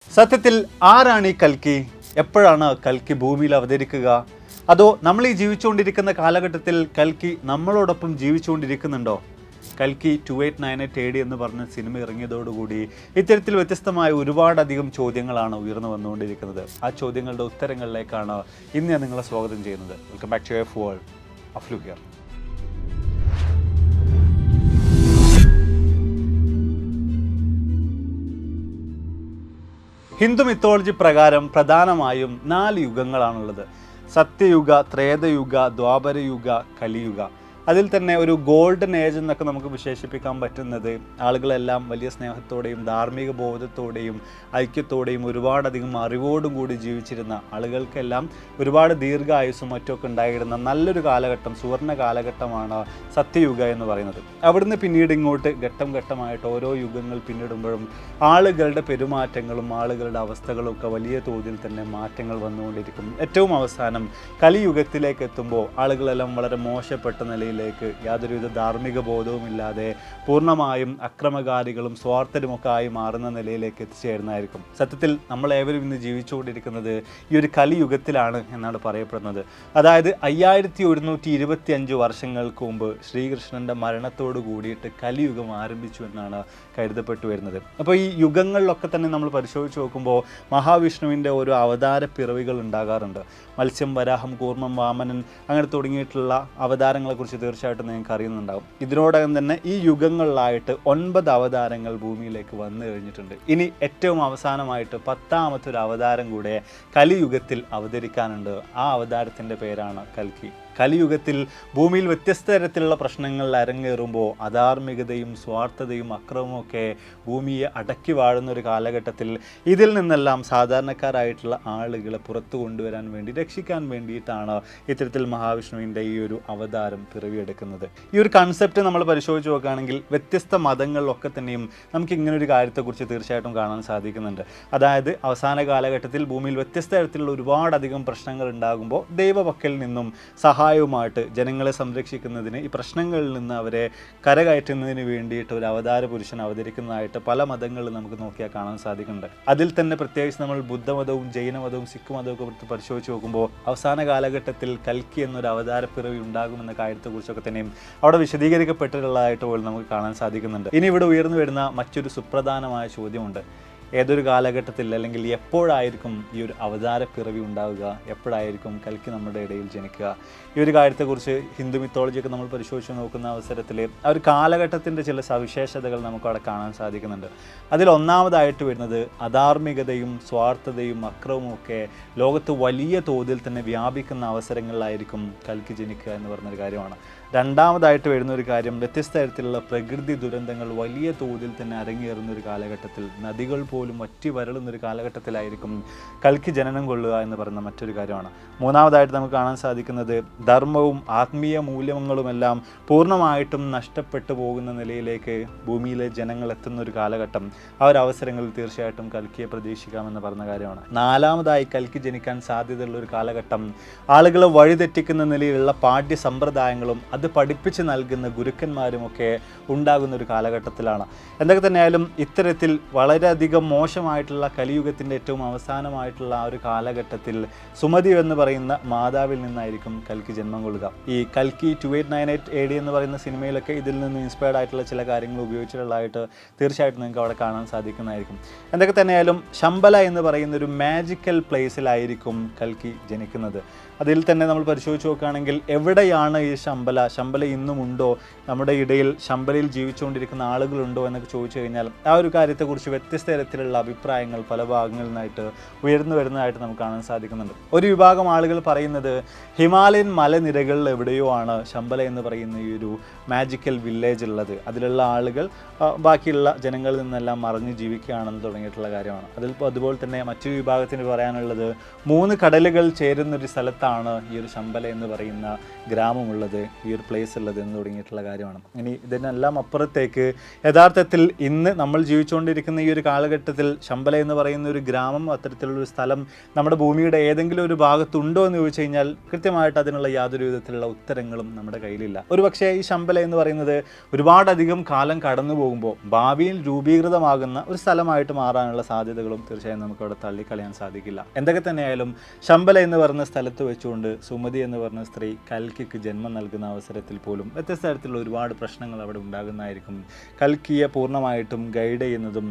സത്യത്തിൽ ആരാണ് ഈ കൽക്കി? എപ്പോഴാണ് കൽക്കി ഭൂമിയിൽ അവതരിക്കുക? അതോ നമ്മൾ ഈ ജീവിച്ചുകൊണ്ടിരിക്കുന്ന കാലഘട്ടത്തിൽ കൽക്കി നമ്മളോടൊപ്പം ജീവിച്ചുകൊണ്ടിരിക്കുന്നുണ്ടോ? കൽക്കി 2898 AD എന്ന് പറഞ്ഞ സിനിമ ഇറങ്ങിയതോടുകൂടി ഇത്തരത്തിൽ വ്യത്യസ്തമായ ഒരുപാടധികം ചോദ്യങ്ങളാണ് ഉയർന്നു വന്നുകൊണ്ടിരിക്കുന്നത്. ആ ചോദ്യങ്ങളുടെ ഉത്തരങ്ങളിലേക്കാണ് ഇന്ന് ഞാൻ നിങ്ങളെ സ്വാഗതം ചെയ്യുന്നത്. Welcome back to F world. അഫ്ലു ഹിയർ. ഹിന്ദു മിത്തോളജി പ്രകാരം പ്രധാനമായും 4 യുഗങ്ങളാണുള്ളത്. സത്യയുഗ, ത്രേതയുഗ, ദ്വാപരയുഗ, കലിയുഗ. അതിൽ തന്നെ ഒരു ഗോൾഡൻ ഏജ് എന്നൊക്കെ നമുക്ക് വിശേഷിപ്പിക്കാൻ പറ്റുന്നത് ആളുകളെല്ലാം വലിയ സ്നേഹത്തോടെയും ധാർമ്മിക ബോധത്തോടെയും ഐക്യത്തോടെയും ഒരുപാടധികം അറിവോടും കൂടി ജീവിച്ചിരുന്ന ആളുകൾക്കെല്ലാം ഒരുപാട് ദീർഘായുസ്സും മറ്റുമൊക്കെ ഉണ്ടായിരുന്ന നല്ലൊരു കാലഘട്ടം, സുവർണ്ണ കാലഘട്ടമാണ് സത്യയുഗ എന്ന് പറയുന്നത്. അവിടുന്ന് പിന്നീട് ഇങ്ങോട്ട് ഘട്ടം ഘട്ടമായിട്ട് ഓരോ യുഗങ്ങൾ പിന്നിടുമ്പോഴും ആളുകളുടെ പെരുമാറ്റങ്ങളും ആളുകളുടെ അവസ്ഥകളും ഒക്കെ വലിയ തോതിൽ തന്നെ മാറ്റങ്ങൾ വന്നുകൊണ്ടിരിക്കും. ഏറ്റവും അവസാനം കലിയുഗത്തിലേക്ക് എത്തുമ്പോൾ ആളുകളെല്ലാം വളരെ മോശപ്പെട്ട നിലയിൽ യാതൊരുവിധ ധാർമ്മിക ബോധവുമില്ലാതെ പൂർണ്ണമായും അക്രമകാരികളും സ്വാർത്ഥരുമൊക്കെ ആയി മാറുന്ന നിലയിലേക്ക് എത്തിച്ചേരുന്നതായിരിക്കും. സത്യത്തിൽ നമ്മളേവരും ഇന്ന് ജീവിച്ചുകൊണ്ടിരിക്കുന്നത് ഈ ഒരു കലിയുഗത്തിലാണ് എന്നാണ് പറയപ്പെടുന്നത്. അതായത് 5125 വർഷങ്ങൾക്ക് മുമ്പ് ശ്രീകൃഷ്ണന്റെ മരണത്തോട് കൂടിയിട്ട് കലിയുഗം ആരംഭിച്ചു എന്നാണ് കരുതപ്പെട്ടു വരുന്നത്. അപ്പോൾ ഈ യുഗങ്ങളിലൊക്കെ തന്നെ നമ്മൾ പരിശോധിച്ച് നോക്കുമ്പോൾ മഹാവിഷ്ണുവിൻ്റെ ഓരോ അവതാര പിറവികൾ ഉണ്ടാകാറുണ്ട്. മത്സ്യം, വരാഹം, കൂർമ്മം, വാമനൻ അങ്ങനെ തുടങ്ങിയിട്ടുള്ള അവതാരങ്ങളെക്കുറിച്ച് തീർച്ചയായിട്ടും നിങ്ങൾക്ക് അറിയുന്നുണ്ടാകും. ഇതിനോടകം തന്നെ ഈ യുഗങ്ങളിലായിട്ട് 9 അവതാരങ്ങൾ ഭൂമിയിലേക്ക് വന്നു കഴിഞ്ഞിട്ടുണ്ട്. ഇനി ഏറ്റവും അവസാനമായിട്ട് 10ാമത്തെ ഒരു അവതാരം കൂടെ കലിയുഗത്തിൽ അവതരിക്കാനുണ്ട്. ആ അവതാരത്തിൻ്റെ പേരാണ് കൽക്കി. കലിയുഗത്തിൽ ഭൂമിയിൽ വ്യത്യസ്ത തരത്തിലുള്ള പ്രശ്നങ്ങൾ അരങ്ങേറുമ്പോൾ അധാർമികതയും സ്വാർത്ഥതയും അക്രമമൊക്കെ ഭൂമിയെ അടക്കി വാഴുന്ന ഒരു കാലഘട്ടത്തിൽ ഇതിൽ നിന്നെല്ലാം സാധാരണക്കാരായിട്ടുള്ള ആളുകളെ പുറത്തു കൊണ്ടുവരാൻ വേണ്ടി, രക്ഷിക്കാൻ വേണ്ടിയിട്ടാണ് ഇത്തരത്തിൽ മഹാവിഷ്ണുവിൻ്റെ ഈ ഒരു അവതാരം പിറവിയെടുക്കുന്നത്. ഈ ഒരു കൺസെപ്റ്റ് നമ്മൾ പരിശോധിച്ച് നോക്കുകയാണെങ്കിൽ വ്യത്യസ്ത മതങ്ങളിലൊക്കെ തന്നെയും നമുക്ക് ഇങ്ങനൊരു കാര്യത്തെക്കുറിച്ച് തീർച്ചയായിട്ടും കാണാൻ സാധിക്കുന്നുണ്ട്. അതായത് അവസാന കാലഘട്ടത്തിൽ ഭൂമിയിൽ വ്യത്യസ്ത തരത്തിലുള്ള ഒരുപാടധികം പ്രശ്നങ്ങൾ ഉണ്ടാകുമ്പോൾ ദൈവപക്കൽ നിന്നും സഹായവുമായിട്ട് ജനങ്ങളെ സംരക്ഷിക്കുന്നതിന്, ഈ പ്രശ്നങ്ങളിൽ നിന്ന് അവരെ കരകയറ്റുന്നതിന് വേണ്ടിയിട്ട് ഒരു അവതാര പുരുഷൻ അവതരിക്കുന്നതായിട്ട് പല മതങ്ങളിൽ നമുക്ക് നോക്കിയാൽ കാണാൻ സാധിക്കുന്നുണ്ട്. അതിൽ തന്നെ പ്രത്യേകിച്ച് നമ്മൾ ബുദ്ധമതവും ജൈനമതവും സിഖ് മതവും ഒക്കെ പരിശോധിച്ച് നോക്കുമ്പോൾ അവസാന കാലഘട്ടത്തിൽ കൽക്കി എന്നൊരു അവതാര പിറവി ഉണ്ടാകുമെന്ന കാര്യത്തെക്കുറിച്ചൊക്കെ തന്നെയും അവിടെ വിശദീകരിക്കപ്പെട്ടിട്ടുള്ളതായിട്ട് പോലും നമുക്ക് കാണാൻ സാധിക്കുന്നുണ്ട്. ഇനി ഇവിടെ ഉയർന്നു വരുന്ന മറ്റൊരു സുപ്രധാനമായ ചോദ്യമുണ്ട്. ഏതൊരു കാലഘട്ടത്തിൽ അല്ലെങ്കിൽ എപ്പോഴായിരിക്കും ഈ ഒരു അവതാര പിറവി ഉണ്ടാവുക? എപ്പോഴായിരിക്കും കൽക്കി നമ്മുടെ ഇടയിൽ ജനിക്കുക? ഈ ഒരു കാര്യത്തെക്കുറിച്ച് ഹിന്ദു മിത്തോളജിയൊക്കെ നമ്മൾ പരിശോധിച്ച് നോക്കുന്ന അവസരത്തിൽ ആ ഒരു കാലഘട്ടത്തിൻ്റെ ചില സവിശേഷതകൾ നമുക്കവിടെ കാണാൻ സാധിക്കുന്നുണ്ട്. അതിൽ ഒന്നാമതായിട്ട് വരുന്നത് അധാർമികതയും സ്വാർത്ഥതയും അക്രമവും ഒക്കെ ലോകത്ത് വലിയ തോതിൽ തന്നെ വ്യാപിക്കുന്ന അവസരങ്ങളിലായിരിക്കും കൽക്കി ജനിക്കുക എന്ന് പറഞ്ഞൊരു കാര്യമാണ്. രണ്ടാമതായിട്ട് വരുന്ന ഒരു കാര്യം, വ്യത്യസ്ത തരത്തിലുള്ള പ്രകൃതി ദുരന്തങ്ങൾ വലിയ തോതിൽ തന്നെ അരങ്ങേറുന്ന ഒരു കാലഘട്ടത്തിൽ, നദികൾ പോലും വറ്റി വരളുന്നൊരു കാലഘട്ടത്തിലായിരിക്കും കൽക്കി ജനനം കൊള്ളുക എന്ന് പറയുന്ന മറ്റൊരു കാര്യമാണ്. മൂന്നാമതായിട്ട് നമുക്ക് കാണാൻ സാധിക്കുന്നത് ധർമ്മവും ആത്മീയ മൂല്യങ്ങളുമെല്ലാം പൂർണ്ണമായിട്ടും നഷ്ടപ്പെട്ടു പോകുന്ന നിലയിലേക്ക് ഭൂമിയിലെ ജനങ്ങൾ എത്തുന്ന ഒരു കാലഘട്ടം. ആ ഒരു അവസരങ്ങളിൽ തീർച്ചയായിട്ടും കൽക്കിയെ പ്രതീക്ഷിക്കാമെന്ന് പറഞ്ഞ കാര്യമാണ്. നാലാമതായി കൽക്കി ജനിക്കാൻ സാധ്യതയുള്ള ഒരു കാലഘട്ടം ആളുകളെ വഴിതെറ്റിക്കുന്ന നിലയിലുള്ള പാഠ്യ സമ്പ്രദായങ്ങളും അത് പഠിപ്പിച്ച് നൽകുന്ന ഗുരുക്കന്മാരുമൊക്കെ ഉണ്ടാകുന്ന ഒരു കാലഘട്ടത്തിലാണ്. എന്തൊക്കെ തന്നെയായാലും ഇത്തരത്തിൽ വളരെയധികം മോശമായിട്ടുള്ള കലിയുഗത്തിൻ്റെ ഏറ്റവും അവസാനമായിട്ടുള്ള ആ ഒരു കാലഘട്ടത്തിൽ സുമതി എന്ന് പറയുന്ന മാതാവിൽ നിന്നായിരിക്കും കൽക്കി ജന്മം കൊള്ളുക. ഈ കൽക്കി 2898 AD എന്ന് പറയുന്ന സിനിമയിലൊക്കെ ഇതിൽ നിന്ന് ഇൻസ്പയർഡ് ആയിട്ടുള്ള ചില കാര്യങ്ങൾ ഉപയോഗിച്ചിട്ടുള്ളതായിട്ട് തീർച്ചയായിട്ടും നിങ്ങൾക്ക് അവിടെ കാണാൻ സാധിക്കുന്നതായിരിക്കും. എന്തൊക്കെ തന്നെയായാലും ശമ്പല എന്ന് പറയുന്ന ഒരു മാജിക്കൽ പ്ലേസിലായിരിക്കും കൽക്കി ജനിക്കുന്നത്. അതിൽ തന്നെ നമ്മൾ പരിശോധിച്ച് നോക്കുകയാണെങ്കിൽ എവിടെയാണ് ഈ ശമ്പല ഇന്നും ഉണ്ടോ, നമ്മുടെ ഇടയിൽ ശമ്പലയിൽ ജീവിച്ചുകൊണ്ടിരിക്കുന്ന ആളുകളുണ്ടോ എന്നൊക്കെ ചോദിച്ചു കഴിഞ്ഞാൽ ആ ഒരു കാര്യത്തെക്കുറിച്ച് വ്യത്യസ്ത തരത്തിലുള്ള അഭിപ്രായങ്ങൾ പല ഭാഗങ്ങളിൽ നിന്നായിട്ട് ഉയർന്നു വരുന്നതായിട്ട് നമുക്ക് കാണാൻ സാധിക്കുന്നുണ്ട്. ഒരു വിഭാഗം ആളുകൾ പറയുന്നത് ഹിമാലയൻ മലനിരകളിൽ എവിടെയോ ആണ് ശമ്പല എന്ന് പറയുന്ന ഈ ഒരു മാജിക്കൽ വില്ലേജ് ഉള്ളത്. അതിലുള്ള ആളുകൾ ബാക്കിയുള്ള ജനങ്ങളിൽ നിന്നെല്ലാം മറിഞ്ഞ് ജീവിക്കുകയാണെന്ന് തുടങ്ങിയിട്ടുള്ള കാര്യമാണ്. അതുപോലെ തന്നെ മറ്റൊരു വിഭാഗത്തിന് പറയാനുള്ളത് 3 കടലുകൾ ചേരുന്നൊരു സ്ഥലത്താണ് ഈ ഒരു ശമ്പല എന്ന് പറയുന്ന ഗ്രാമമുള്ളത്, ഈ ഒരു പ്ലേസ് ഉള്ളത് എന്ന് തുടങ്ങിയിട്ടുള്ള കാര്യമാണ്. ഇനി ഇതിനെല്ലാം അപ്പുറത്തേക്ക് യഥാർത്ഥത്തിൽ ഇന്ന് നമ്മൾ ജീവിച്ചുകൊണ്ടിരിക്കുന്ന ഈ ഒരു കാലഘട്ടത്തിൽ കാലഘട്ടത്തിൽ ശമ്പല എന്ന് പറയുന്ന ഒരു ഗ്രാമം, അത്തരത്തിലുള്ളൊരു സ്ഥലം നമ്മുടെ ഭൂമിയുടെ ഏതെങ്കിലും ഒരു ഭാഗത്തുണ്ടോ എന്ന് ചോദിച്ചു കഴിഞ്ഞാൽ കൃത്യമായിട്ട് അതിനുള്ള യാതൊരു വിധത്തിലുള്ള ഉത്തരങ്ങളും നമ്മുടെ കയ്യിലില്ല. ഒരുപക്ഷെ ഈ ശമ്പല എന്ന് പറയുന്നത് ഒരുപാടധികം കാലം കടന്നു പോകുമ്പോൾ ഭാവിയിൽ രൂപീകൃതമാകുന്ന ഒരു സ്ഥലമായിട്ട് മാറാനുള്ള സാധ്യതകളും തീർച്ചയായും നമുക്ക് അവിടെ തള്ളിക്കളയാൻ സാധിക്കില്ല. എന്തൊക്കെ തന്നെയായാലും ശമ്പല എന്ന് പറയുന്ന സ്ഥലത്ത് വെച്ചുകൊണ്ട് സുമതി എന്ന് പറഞ്ഞ സ്ത്രീ കൽക്കിക്ക് ജന്മം നൽകുന്ന അവസരത്തിൽ പോലും വ്യത്യസ്ത തരത്തിലുള്ള ഒരുപാട് പ്രശ്നങ്ങൾ അവിടെ ഉണ്ടാകുന്നതായിരിക്കും. കൽക്കിയെ പൂർണ്ണമായിട്ടും ഗൈഡ് ചെയ്യുന്നതും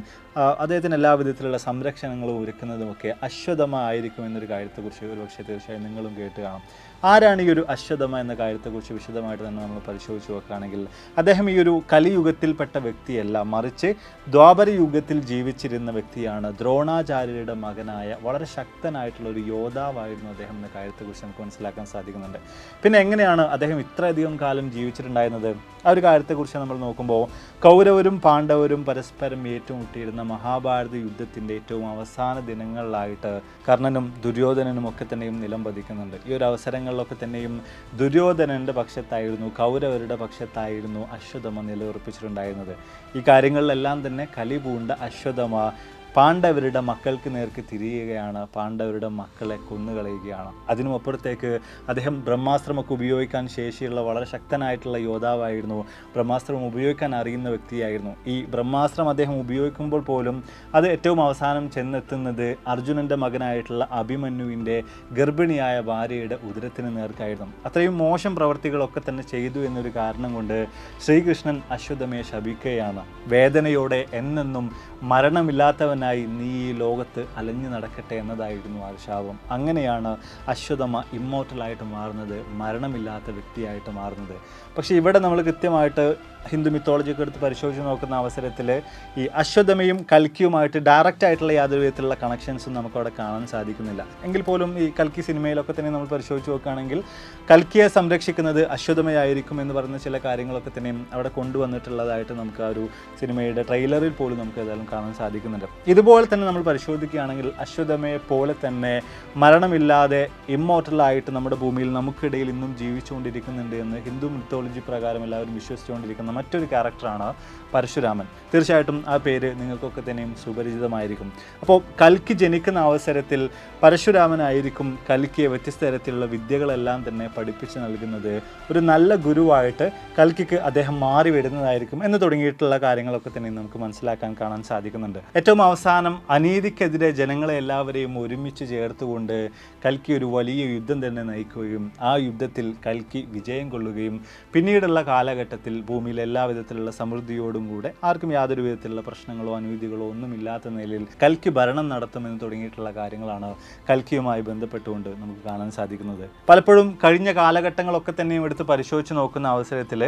അദ്ദേഹത്തിന് എല്ലാ വിധത്തിലുള്ള സംരക്ഷണങ്ങളും ഒരുക്കുന്നതുമൊക്കെ അശ്വതമ ആയിരിക്കും എന്നൊരു കാര്യത്തെക്കുറിച്ച് ഒരുപക്ഷെ തീർച്ചയായും നിങ്ങളും കേട്ട് കാണാം. ആരാണ് ഈ ഒരു അശ്വതമ എന്ന കാര്യത്തെക്കുറിച്ച് വിശദമായിട്ട് തന്നെ നമ്മൾ പരിശോധിച്ച് നോക്കുകയാണെങ്കിൽ അദ്ദേഹം ഈ ഒരു കലിയുഗത്തിൽപ്പെട്ട വ്യക്തിയല്ല, മറിച്ച് ദ്വാപര യുഗത്തിൽ ജീവിച്ചിരുന്ന വ്യക്തിയാണ്. ദ്രോണാചാര്യരുടെ മകനായ വളരെ ശക്തനായിട്ടുള്ള ഒരു യോദ്ധാവായിരുന്നു അദ്ദേഹം എന്ന കാര്യത്തെക്കുറിച്ച് നമുക്ക് മനസ്സിലാക്കാൻ സാധിക്കുന്നുണ്ട്. പിന്നെ എങ്ങനെയാണ് അദ്ദേഹം ഇത്രയധികം കാലം ജീവിച്ചിട്ടുണ്ടായിരുന്നത്? ആ ഒരു കാര്യത്തെക്കുറിച്ച് നമ്മൾ നോക്കുമ്പോൾ കൗരവരും പാണ്ഡവരും പരസ്പരം ഏറ്റുമുട്ടിയിരുന്ന മഹാഭാരത യുദ്ധത്തിൻ്റെ ഏറ്റവും അവസാന ദിനങ്ങളിലായിട്ട് കർണനും ദുര്യോധനനും ഒക്കെ തന്നെയും നിലം പതിക്കുന്നുണ്ട്. ഈ ഒരു അവസരങ്ങളിലൊക്കെ തന്നെയും ദുര്യോധനൻ്റെ പക്ഷത്തായിരുന്നു, കൗരവരുടെ പക്ഷത്തായിരുന്നു അശ്വത്ഥമ നിലയുറപ്പിച്ചിട്ടുണ്ടായിരുന്നത്. ഈ കാര്യങ്ങളിലെല്ലാം തന്നെ കലി പൂണ്ട അശ്വത്ഥമ പാണ്ഡവരുടെ മക്കൾക്ക് നേർക്ക് തിരിയുകയാണ്, പാണ്ഡവരുടെ മക്കളെ കൊന്നുകളയുകയാണ്. അതിനുമപ്പുറത്തേക്ക് അദ്ദേഹം ബ്രഹ്മാസ്ത്രമൊക്കെ ഉപയോഗിക്കാൻ ശേഷിയുള്ള വളരെ ശക്തനായിട്ടുള്ള യോദ്ധാവായിരുന്നു, ബ്രഹ്മാസ്ത്രം ഉപയോഗിക്കാൻ അറിയുന്ന വ്യക്തിയായിരുന്നു. ഈ ബ്രഹ്മാസ്ത്രം അദ്ദേഹം ഉപയോഗിക്കുമ്പോൾ പോലും അത് ഏറ്റവും അവസാനം ചെന്നെത്തുന്നത് അർജുനൻ്റെ മകനായിട്ടുള്ള അഭിമന്യുവിൻ്റെ ഗർഭിണിയായ ഭാര്യയുടെ ഉദരത്തിന് നേർക്കായിരുന്നു. അത്രയും മോശം പ്രവർത്തികളൊക്കെ തന്നെ ചെയ്തു എന്നൊരു കാരണം കൊണ്ട് ശ്രീകൃഷ്ണൻ അശ്വത്ഥമയെ ശപിക്കുകയാണ്. വേദനയോടെ എന്നെന്നും മരണമില്ലാത്തവനായി നീ ഈ ലോകത്ത് അലഞ്ഞു നടക്കട്ടെ എന്നതായിരുന്നു ആ ശാപം. അങ്ങനെയാണ് അശ്വത്ഥമ ഇമ്മോർട്ടലായിട്ട് മാറുന്നത്, മരണമില്ലാത്ത വ്യക്തിയായിട്ട് മാറുന്നത്. പക്ഷേ ഇവിടെ നമ്മൾ കൃത്യമായിട്ട് ഹിന്ദു മിത്തോളജിയൊക്കെ എടുത്ത് പരിശോധിച്ച് നോക്കുന്ന അവസരത്തിൽ ഈ അശ്വത്ഥമയും കൽക്കിയുമായിട്ട് ഡയറക്റ്റ് ആയിട്ടുള്ള യാതൊരു വിധത്തിലുള്ള കണക്ഷൻസും നമുക്കവിടെ കാണാൻ സാധിക്കുന്നില്ല. എങ്കിൽ പോലും ഈ കൽക്കി സിനിമയിലൊക്കെ തന്നെ നമ്മൾ പരിശോധിച്ച് നോക്കുകയാണെങ്കിൽ കൽക്കിയെ സംരക്ഷിക്കുന്നത് അശ്വത്ഥമയായിരിക്കും എന്ന് പറയുന്ന ചില കാര്യങ്ങളൊക്കെ തന്നെയും അവിടെ കൊണ്ടുവന്നിട്ടുള്ളതായിട്ട് നമുക്ക് ആ ഒരു സിനിമയുടെ ട്രെയിലറിൽ പോലും നമുക്ക് ഏതായാലും കാണാൻ സാധിക്കുന്നുണ്ട്. ഇതുപോലെ തന്നെ നമ്മൾ പരിശോധിക്കുകയാണെങ്കിൽ അശ്വത്ഥമയെ പോലെ തന്നെ മരണമില്ലാതെ ഇമ്മോർട്ടലായിട്ട് നമ്മുടെ ഭൂമിയിൽ നമുക്കിടയിൽ ഇന്നും ജീവിച്ചുകൊണ്ടിരിക്കുന്നുണ്ട് എന്ന് ഹിന്ദു മിത്തോളജി പ്രകാരം എല്ലാവരും വിശ്വസിച്ചുകൊണ്ടിരിക്കുന്ന മറ്റൊരു ക്യാരക്ടറാണ് പരശുരാമൻ. തീർച്ചയായിട്ടും ആ പേര് നിങ്ങൾക്കൊക്കെ തന്നെയും സുപരിചിതമായിരിക്കും. അപ്പോൾ കൽക്കി ജനിക്കുന്ന അവസരത്തിൽ പരശുരാമനായിരിക്കും കൽക്കിയെ വ്യത്യസ്ത തരത്തിലുള്ള വിദ്യകളെല്ലാം തന്നെ പഠിപ്പിച്ച് നൽകുന്നത്. ഒരു നല്ല ഗുരുവായിട്ട് കൽക്കിക്ക് അദ്ദേഹം മാറി വരുന്നതായിരിക്കും എന്ന് തുടങ്ങിയിട്ടുള്ള കാര്യങ്ങളൊക്കെ തന്നെ നമുക്ക് മനസ്സിലാക്കാൻ കാണാൻ സാധിക്കുന്നുണ്ട്. ഏറ്റവും അവസാനം അനീതിക്കെതിരെ ജനങ്ങളെ എല്ലാവരെയും ഒരുമിച്ച് ചേർത്തുകൊണ്ട് കൽക്കി ഒരു വലിയ യുദ്ധം തന്നെ നയിക്കുകയും ആ യുദ്ധത്തിൽ കൽക്കി വിജയം കൊള്ളുകയും പിന്നീടുള്ള കാലഘട്ടത്തിൽ ഭൂമിയിൽ എല്ലാ വിധത്തിലുള്ള സമൃദ്ധിയോടും കൂടെ ആർക്കും യാതൊരു വിധത്തിലുള്ള പ്രശ്നങ്ങളോ അനീതികളോ ഒന്നുമില്ലാത്ത നിലയിൽ കൽക്കി ഭരണം നടത്തുമെന്ന് തുടങ്ങിയിട്ടുള്ള കാര്യങ്ങളാണ് കൽക്കിയുമായി ബന്ധപ്പെട്ടുകൊണ്ട് നമുക്ക് കാണാൻ സാധിക്കുന്നത്. പലപ്പോഴും കഴിഞ്ഞ കാലഘട്ടങ്ങളൊക്കെ തന്നെയും എടുത്ത് പരിശോധിച്ച് നോക്കുന്ന അവസരത്തിൽ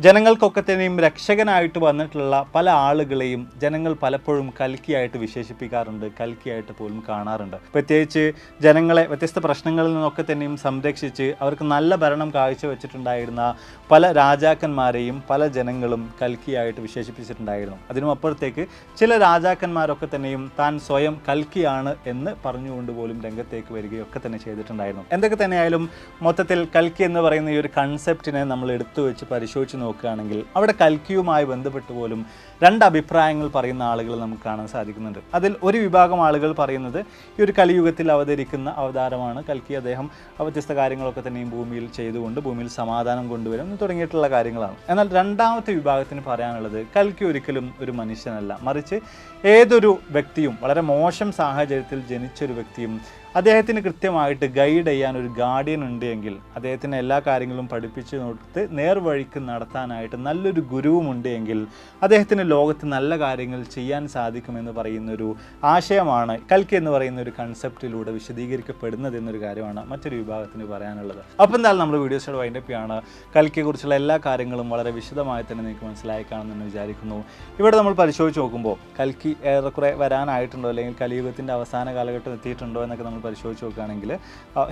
ജനങ്ങൾക്കൊക്കെ തന്നെയും രക്ഷകനായിട്ട് വന്നിട്ടുള്ള പല ആളുകളെയും ജനങ്ങൾ പലപ്പോഴും കൽക്കിയായിട്ട് വിശേഷിപ്പിക്കാറുണ്ട്, കൽക്കിയായിട്ട് പോലും കാണാറുണ്ട്. പ്രത്യേകിച്ച് ജനങ്ങളെ വ്യത്യസ്ത പ്രശ്നങ്ങളിൽ നിന്നൊക്കെ തന്നെയും സംരക്ഷിച്ച് അവർക്ക് നല്ല ഭരണം കാഴ്ചവെച്ചിട്ടുണ്ടായിരുന്ന പല രാജാക്കന്മാരെയും പല ജനങ്ങളും കൽക്കിയായിട്ട് വിശേഷിപ്പിച്ചിട്ടുണ്ടായിരുന്നു. അതിനും അപ്പുറത്തേക്ക് ചില രാജാക്കന്മാരൊക്കെ തന്നെയും താൻ സ്വയം കൽക്കിയാണ് എന്ന് പറഞ്ഞുകൊണ്ട് പോലും രംഗത്തേക്ക് വരികയൊക്കെ തന്നെ ചെയ്തിട്ടുണ്ടായിരുന്നു. എന്തൊക്കെ തന്നെയായാലും മൊത്തത്തിൽ കൽക്കി എന്ന് പറയുന്ന ഈ ഒരു കൺസെപ്റ്റിനെ നമ്മൾ എടുത്തു വെച്ച് പരിശോധിച്ച് നോക്കുകയാണെങ്കിൽ അവിടെ കൽക്കിയുമായി ബന്ധപ്പെട്ട് പോലും രണ്ട് അഭിപ്രായങ്ങൾ പറയുന്ന ആളുകൾ നമുക്ക് കാണാൻ സാധിക്കുന്നുണ്ട്. അതിൽ ഒരു വിഭാഗം ആളുകൾ പറയുന്നത് ഈ ഒരു കലിയുഗത്തിൽ അവതരിക്കുന്ന അവതാരമാണ് കൽക്കി, അദ്ദേഹം വ്യത്യസ്ത കാര്യങ്ങളൊക്കെ തന്നെയും ഭൂമിയിൽ ചെയ്തുകൊണ്ട് ഭൂമിയിൽ സമാധാനം കൊണ്ടുവരും തുടങ്ങിയിട്ടുള്ള കാര്യങ്ങളാണ്. എന്നാൽ രണ്ടാമത്തെ വിഭാഗത്തിന് പറയാനുള്ളത് കൽക്കി ഒരിക്കലും ഒരു മനുഷ്യനല്ല, മറിച്ച് ഏതൊരു വ്യക്തിയും വളരെ മോശം സാഹചര്യത്തിൽ ജനിച്ചൊരു വ്യക്തിയും അദ്ദേഹത്തിന് കൃത്യമായിട്ട് ഗൈഡ് ചെയ്യാൻ ഒരു ഗാർഡിയൻ ഉണ്ട് എങ്കിൽ, അദ്ദേഹത്തിന് എല്ലാ കാര്യങ്ങളും പഠിപ്പിച്ച് കൊടുത്ത് നേർവഴിക്ക് നടത്താനായിട്ട് നല്ലൊരു ഗുരുവുമുണ്ട് എങ്കിൽ അദ്ദേഹത്തിന് ലോകത്ത് നല്ല കാര്യങ്ങൾ ചെയ്യാൻ സാധിക്കുമെന്ന് പറയുന്നൊരു ആശയമാണ് കൽക്കി എന്ന് പറയുന്ന ഒരു കൺസെപ്റ്റിലൂടെ വിശദീകരിക്കപ്പെടുന്നത് എന്നൊരു കാര്യമാണ് മറ്റൊരു വിഭാഗത്തിന് പറയാനുള്ളത്. അപ്പോൾ എന്തായാലും നമ്മൾ വീഡിയോസോട് വൈൻഡപ്പ് ചെയ്യാണ്. കൽക്കിയെക്കുറിച്ചുള്ള എല്ലാ കാര്യങ്ങളും വളരെ വിശദമായി തന്നെ നിങ്ങൾക്ക് മനസ്സിലായി കാണുമെന്ന് വിചാരിക്കുന്നു. ഇവിടെ നമ്മൾ പരിശോധിച്ച് നോക്കുമ്പോൾ കൽക്കി ഏറെക്കുറെ വരാനായിട്ടുണ്ടോ അല്ലെങ്കിൽ കലിയുഗത്തിൻ്റെ അവസാന കാലഘട്ടം എത്തിയിട്ടുണ്ടോ എന്നൊക്കെ നമ്മൾ പരിശോധിച്ച് നോക്കുകയാണെങ്കിൽ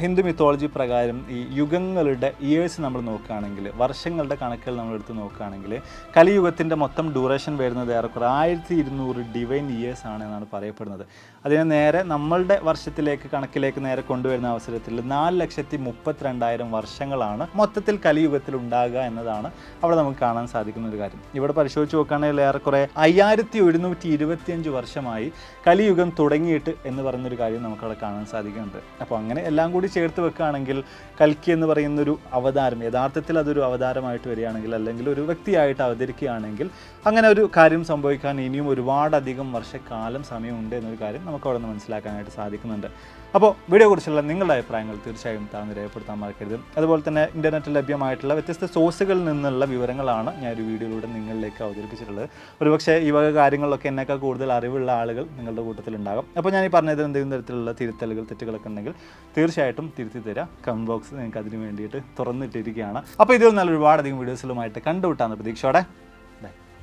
ഹിന്ദു മിത്തോളജി പ്രകാരം ഈ യുഗങ്ങളുടെ ഇയേഴ്സ് നമ്മൾ നോക്കുകയാണെങ്കിൽ, വർഷങ്ങളുടെ കണക്കുകൾ നമ്മൾ എടുത്ത് നോക്കുകയാണെങ്കിൽ കലിയുഗത്തിൻ്റെ മൊത്തം ഡ്യൂറേഷൻ വരുന്നത് ഏറെക്കുറെ 1200 ഡിവൈൻ ഇയേഴ്സ് ആണ് എന്നാണ് പറയപ്പെടുന്നത്. അതിനെ നേരെ നമ്മളുടെ വർഷത്തിലേക്ക് കണക്കിലേക്ക് നേരെ കൊണ്ടുവരുന്ന അവസരത്തിൽ 4,32,000 വർഷങ്ങളാണ് മൊത്തത്തിൽ കലിയുഗത്തിൽ ഉണ്ടാകുക എന്നതാണ് അവിടെ നമുക്ക് കാണാൻ സാധിക്കുന്ന ഒരു കാര്യം. ഇവിടെ പരിശോധിച്ച് നോക്കുകയാണെങ്കിൽ ഏറെക്കുറെ 5,725 വർഷമായി കലിയുഗം തുടങ്ങിയിട്ട് എന്ന് പറയുന്നൊരു കാര്യം നമുക്കവിടെ കാണാൻ സാധിക്കുന്നുണ്ട്. അപ്പോൾ അങ്ങനെ എല്ലാം കൂടി ചേർത്ത് വെക്കുകയാണെങ്കിൽ കൽക്കി എന്ന് പറയുന്നൊരു അവതാരം യഥാർത്ഥത്തിൽ അതൊരു അവതാരമായിട്ട് വരികയാണെങ്കിൽ അല്ലെങ്കിൽ ഒരു വ്യക്തിയായിട്ട് അവതരിക്കുകയാണെങ്കിൽ അങ്ങനെ ഒരു കാര്യം സംഭവിക്കാൻ ഇനിയും ഒരുപാടധികം വർഷക്കാലം സമയമുണ്ട് എന്നൊരു കാര്യം നമുക്ക് അവിടെ നിന്ന് മനസ്സിലാക്കാനായിട്ട് സാധിക്കുന്നുണ്ട്. അപ്പോൾ വീഡിയോ കുറിച്ചുള്ള നിങ്ങളുടെ അഭിപ്രായങ്ങൾ തീർച്ചയായും താഴ്ന്ന് രേഖപ്പെടുത്താൻ മറക്കരുത്. അതുപോലെ തന്നെ ഇൻ്റർനെറ്റിൽ ലഭ്യമായിട്ടുള്ള വ്യത്യസ്ത സോഴ്സുകളിൽ നിന്നുള്ള വിവരങ്ങളാണ് ഞാൻ ഒരു വീഡിയോയിലൂടെ നിങ്ങളിലേക്ക് അവതരിപ്പിച്ചിട്ടുള്ളത്. ഒരുപക്ഷെ ഈ വക കാര്യങ്ങളിലൊക്കെ എന്നേക്കാൾ കൂടുതൽ അറിവുള്ള ആളുകൾ നിങ്ങളുടെ കൂട്ടത്തിലുണ്ടാകും. അപ്പോൾ ഞാൻ ഈ പറഞ്ഞത് എന്തെങ്കിലും തരത്തിലുള്ള തിരുത്തലുകൾ തെറ്റുകളൊക്കെ ഉണ്ടെങ്കിൽ തീർച്ചയായിട്ടും തിരുത്തി തരാം. കമൻറ്റ് ബോക്സ് നിങ്ങൾക്ക് അതിന് വേണ്ടിയിട്ട് തുറന്നിട്ടിരിക്കുകയാണ്. അപ്പോൾ ഇതിൽ നല്ല ഒരുപാടധികം വീഡിയോസിലുമായിട്ട് കണ്ടുവിട്ടാണ് പ്രതീക്ഷയോടെ